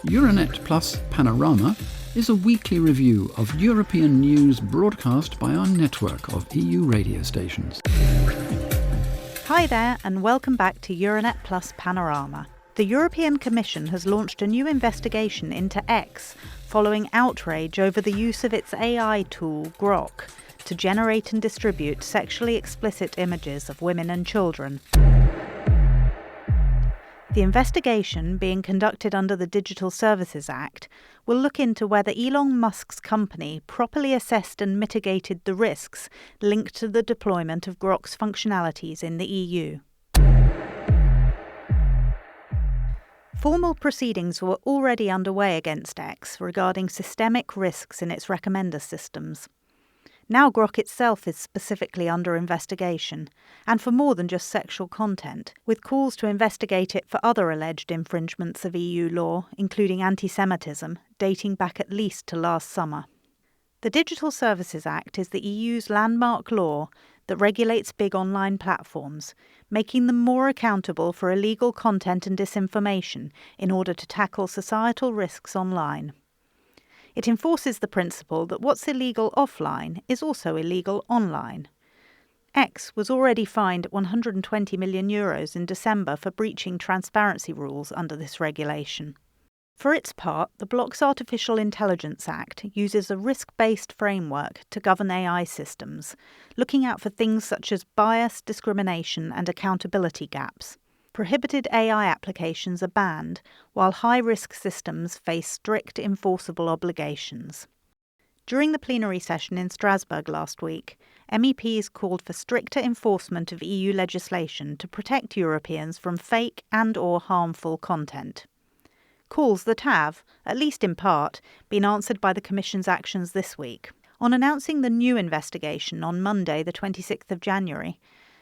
Euranet Plus Panorama is a weekly review of European news broadcast by our network of EU radio stations. Hi there, and welcome back to Euranet Plus Panorama. The European Commission has launched a new investigation into X following outrage over the use of its AI tool, Grok, to generate and distribute sexually explicit images of women and children. The investigation, being conducted under the Digital Services Act, will look into whether Elon Musk's company properly assessed and mitigated the risks linked to the deployment of Grok's functionalities in the EU. Formal proceedings were already underway against X regarding systemic risks in its recommender systems. Now Grok itself is specifically under investigation, and for more than just sexual content, with calls to investigate it for other alleged infringements of EU law, including anti-Semitism, dating back at least to last summer. The Digital Services Act is the EU's landmark law that regulates big online platforms, making them more accountable for illegal content and disinformation in order to tackle societal risks online. It enforces the principle that what's illegal offline is also illegal online. X was already fined €120 million in December for breaching transparency rules under this regulation. For its part, the bloc's Artificial Intelligence Act uses a risk-based framework to govern AI systems, looking out for things such as bias, discrimination, and accountability gaps. Prohibited AI applications are banned, while high-risk systems face strict enforceable obligations. During the plenary session in Strasbourg last week, MEPs called for stricter enforcement of EU legislation to protect Europeans from fake and/or harmful content. Calls that have, at least in part, been answered by the Commission's actions this week. On announcing the new investigation on Monday, the 26th of January,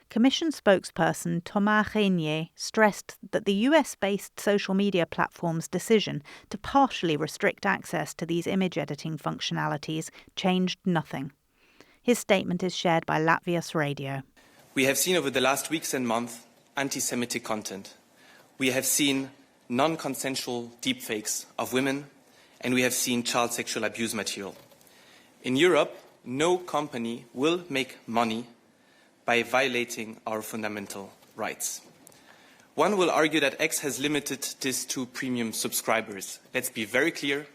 Commission spokesperson Thomas Reynier stressed that the US-based social media platform's decision to partially restrict access to these image editing functionalities changed nothing. His statement is shared by Latvia's radio. We have seen over the last weeks and months anti-Semitic content. We have seen non-consensual deepfakes of women, and we have seen child sexual abuse material. In Europe, no company will make money by violating our fundamental rights. One will argue that X has limited this to premium subscribers. Let's be very clear,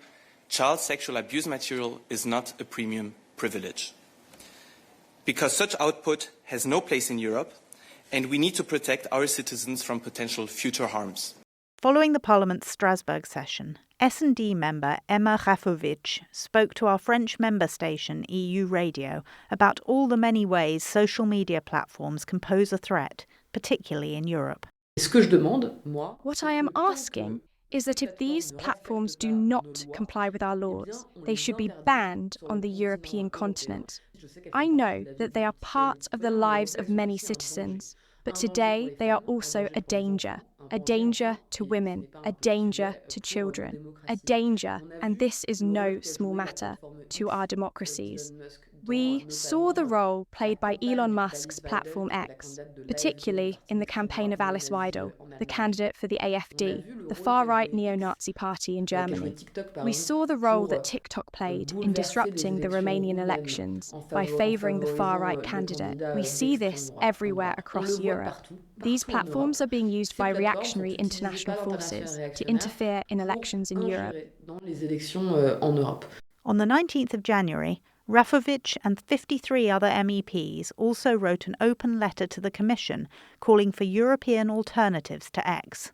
child sexual abuse material is not a premium privilege. Because such output has no place in Europe, and we need to protect our citizens from potential future harms. Following the Parliament's Strasbourg session, S&D member Emma Rafovich spoke to our French member station EU Radio about all the many ways social media platforms can pose a threat, particularly in Europe. What I am asking is that if these platforms do not comply with our laws, they should be banned on the European continent. I know that they are part of the lives of many citizens, but today they are also a danger to women, a danger to children, a danger, and this is no small matter, to our democracies. We saw the role played by Elon Musk's platform X, particularly in the campaign of Alice Weidel, the candidate for the AfD, the far-right neo-Nazi party in Germany. We saw the role that TikTok played in disrupting the Romanian elections by favouring the far-right candidate. We see this everywhere across Europe. These platforms are being used by reactionary international forces to interfere in elections in Europe. On the 19th of January, Rafovich and 53 other MEPs also wrote an open letter to the Commission calling for European alternatives to X.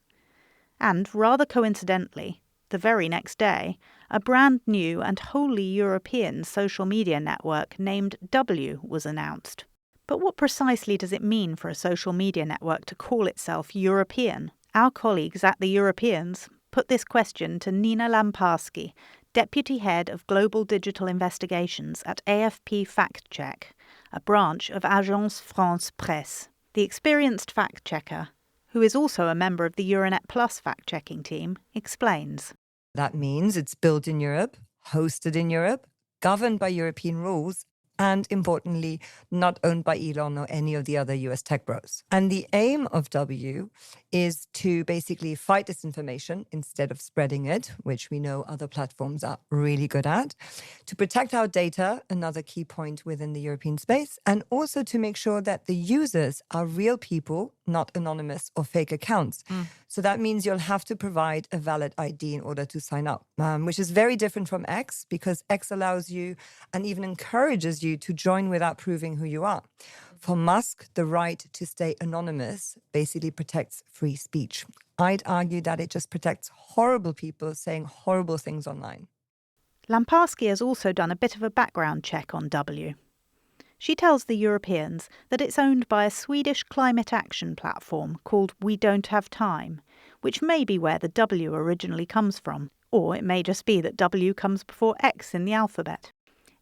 And, rather coincidentally, the very next day, a brand new and wholly European social media network named W was announced. But what precisely does it mean for a social media network to call itself European? Our colleagues at the Europeans put this question to Nina Lamparski, Deputy Head of Global Digital Investigations at AFP Fact Check, a branch of Agence France Presse. The experienced fact-checker, who is also a member of the Euranet Plus fact-checking team, explains. That means it's built in Europe, hosted in Europe, governed by European rules, and importantly, not owned by Elon or any of the other US tech bros. And the aim of W is to basically fight disinformation instead of spreading it, which we know other platforms are really good at, to protect our data, another key point within the European space, and also to make sure that the users are real people, not anonymous or fake accounts. So that means you'll have to provide a valid ID in order to sign up, which is very different from X, because X allows you and even encourages you to join without proving who you are. For Musk, the right to stay anonymous basically protects free speech. I'd argue that it just protects horrible people saying horrible things online. Lamparski has also done a bit of a background check on W. She tells the Europeans that it's owned by a Swedish climate action platform called We Don't Have Time, which may be where the W originally comes from, or it may just be that W comes before X in the alphabet.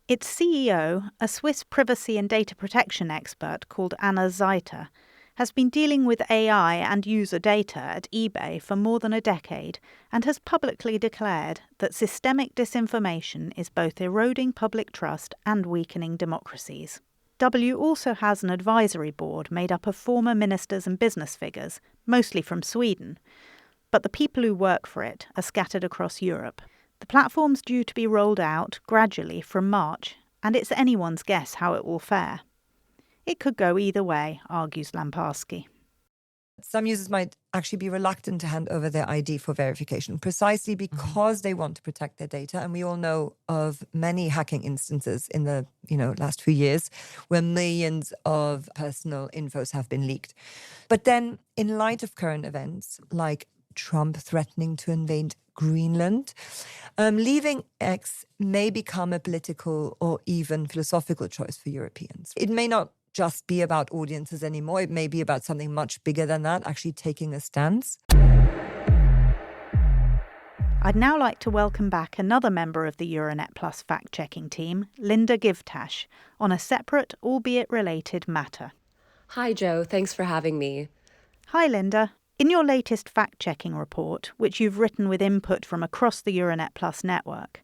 Its CEO, a Swiss privacy and data protection expert called Anna Zeiter, has been dealing with AI and user data at eBay for more than a decade and has publicly declared that systemic disinformation is both eroding public trust and weakening democracies. W also has an advisory board made up of former ministers and business figures, mostly from Sweden, but the people who work for it are scattered across Europe. The platform's due to be rolled out gradually from March, and it's anyone's guess how it will fare. It could go either way, argues Lamparski. Some users might actually be reluctant to hand over their ID for verification, precisely because they want to protect their data. And we all know of many hacking instances in the last few years where millions of personal infos have been leaked. But then, in light of current events, like Trump threatening to invade Greenland, leaving X may become a political or even philosophical choice for Europeans. It may not just be about audiences anymore. It may be about something much bigger than that, actually taking a stance. I'd now like to welcome back another member of the Euranet Plus fact-checking team, Linda Givetash, on a separate, albeit related matter. Hi, Jo. Thanks for having me. Hi, Linda. In your latest fact-checking report, which you've written with input from across the Euranet Plus network,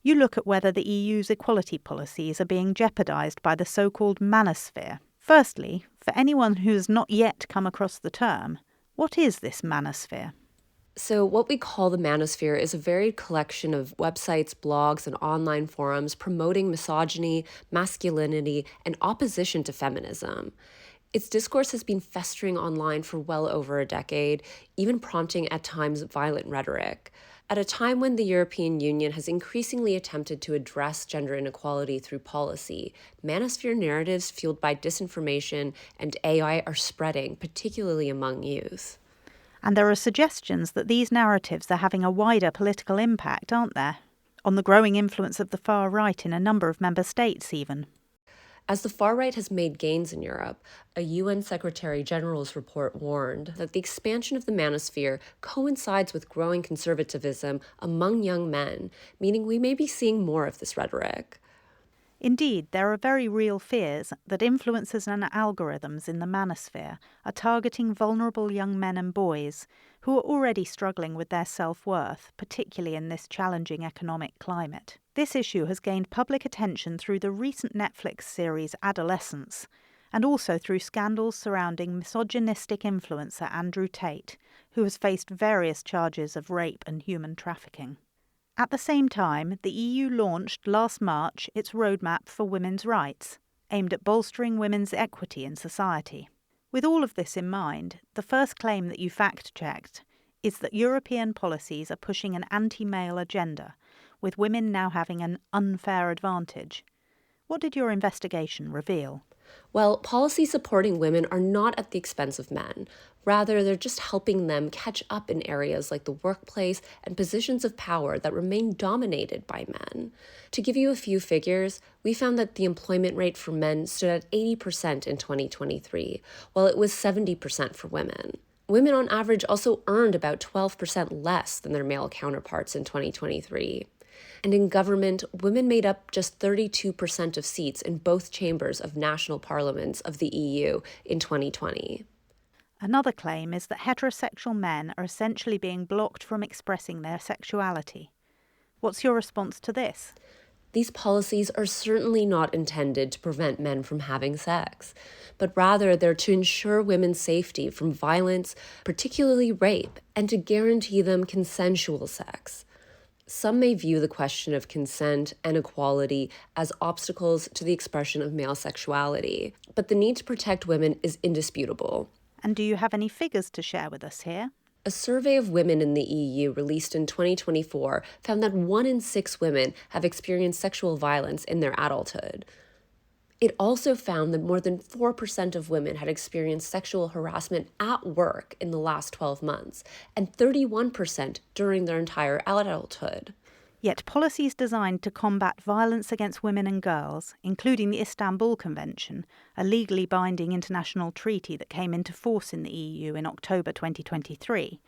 you look at whether the EU's equality policies are being jeopardised by the so-called manosphere. Firstly, for anyone who has not yet come across the term, what is this manosphere? So what we call the manosphere is a varied collection of websites, blogs, and online forums promoting misogyny, masculinity, and opposition to feminism. Its discourse has been festering online for well over a decade, even prompting at times violent rhetoric. At a time when the European Union has increasingly attempted to address gender inequality through policy, manosphere narratives fueled by disinformation and AI are spreading, particularly among youth. And there are suggestions that these narratives are having a wider political impact, aren't there? On the growing influence of the far right in a number of member states even. As the far right has made gains in Europe, a UN Secretary General's report warned that the expansion of the manosphere coincides with growing conservatism among young men, meaning we may be seeing more of this rhetoric. Indeed, there are very real fears that influencers and algorithms in the manosphere are targeting vulnerable young men and boys who are already struggling with their self-worth, particularly in this challenging economic climate. This issue has gained public attention through the recent Netflix series Adolescence, and also through scandals surrounding misogynistic influencer Andrew Tate, who has faced various charges of rape and human trafficking. At the same time, the EU launched last March its roadmap for women's rights, aimed at bolstering women's equity in society. With all of this in mind, the first claim that you fact-checked is that European policies are pushing an anti-male agenda, with women now having an unfair advantage. What did your investigation reveal? Well, policies supporting women are not at the expense of men. Rather, they're just helping them catch up in areas like the workplace and positions of power that remain dominated by men. To give you a few figures, we found that the employment rate for men stood at 80% in 2023, while it was 70% for women. Women on average also earned about 12% less than their male counterparts in 2023. And in government, women made up just 32% of seats in both chambers of national parliaments of the EU in 2020. Another claim is that heterosexual men are essentially being blocked from expressing their sexuality. What's your response to this? These policies are certainly not intended to prevent men from having sex, but rather they're to ensure women's safety from violence, particularly rape, and to guarantee them consensual sex. Some may view the question of consent and equality as obstacles to the expression of male sexuality, but the need to protect women is indisputable. And do you have any figures to share with us here? A survey of women in the EU released in 2024 found that 1 in 6 women have experienced sexual violence in their adulthood. It also found that more than 4% of women had experienced sexual harassment at work in the last 12 months, and 31% during their entire adulthood. Yet policies designed to combat violence against women and girls, including the Istanbul Convention, a legally binding international treaty that came into force in the EU in October 2023,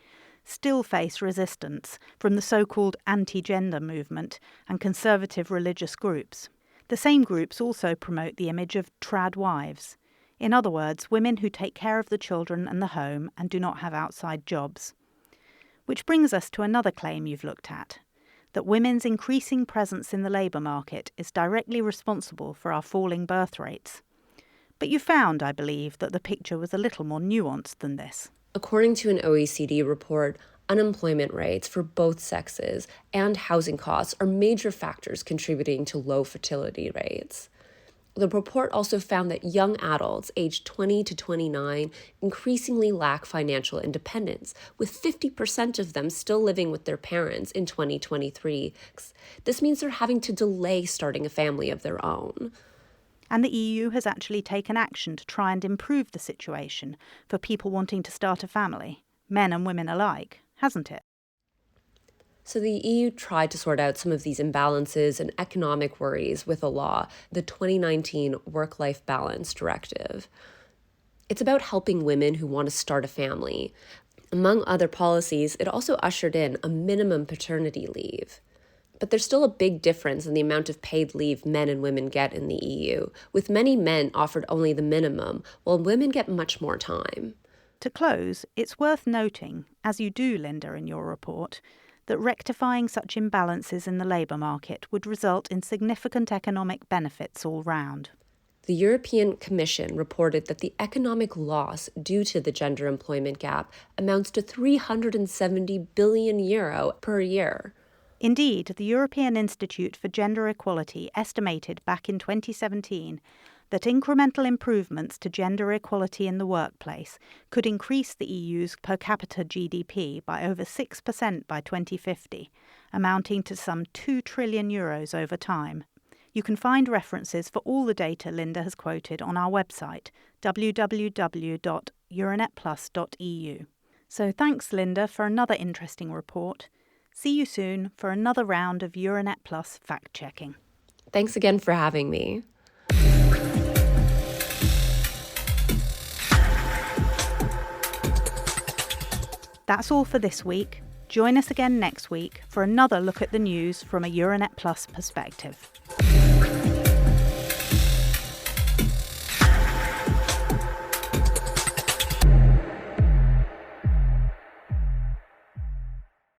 still face resistance from the so-called anti-gender movement and conservative religious groups. The same groups also promote the image of trad wives. In other words, women who take care of the children and the home and do not have outside jobs. Which brings us to another claim you've looked at, that women's increasing presence in the labour market is directly responsible for our falling birth rates. But you found, I believe, that the picture was a little more nuanced than this. According to an OECD report, unemployment rates for both sexes and housing costs are major factors contributing to low fertility rates. The report also found that young adults aged 20 to 29 increasingly lack financial independence, with 50% of them still living with their parents in 2023. This means they're having to delay starting a family of their own. And the EU has actually taken action to try and improve the situation for people wanting to start a family, men and women alike, hasn't it? So the EU tried to sort out some of these imbalances and economic worries with a law, the 2019 Work-Life Balance Directive. It's about helping women who want to start a family. Among other policies, it also ushered in a minimum paternity leave. But there's still a big difference in the amount of paid leave men and women get in the EU, with many men offered only the minimum, while women get much more time. To close, it's worth noting, as you do, Linda, in your report, that rectifying such imbalances in the labour market would result in significant economic benefits all round. The European Commission reported that the economic loss due to the gender employment gap amounts to €370 billion per year. Indeed, the European Institute for Gender Equality estimated back in 2017 that incremental improvements to gender equality in the workplace could increase the EU's per capita GDP by over 6% by 2050, amounting to some €2 trillion over time. You can find references for all the data Linda has quoted on our website, www.euronetplus.eu. So thanks, Linda, for another interesting report. See you soon for another round of Euranet Plus fact-checking. Thanks again for having me. That's all for this week. Join us again next week for another look at the news from a Euranet Plus perspective.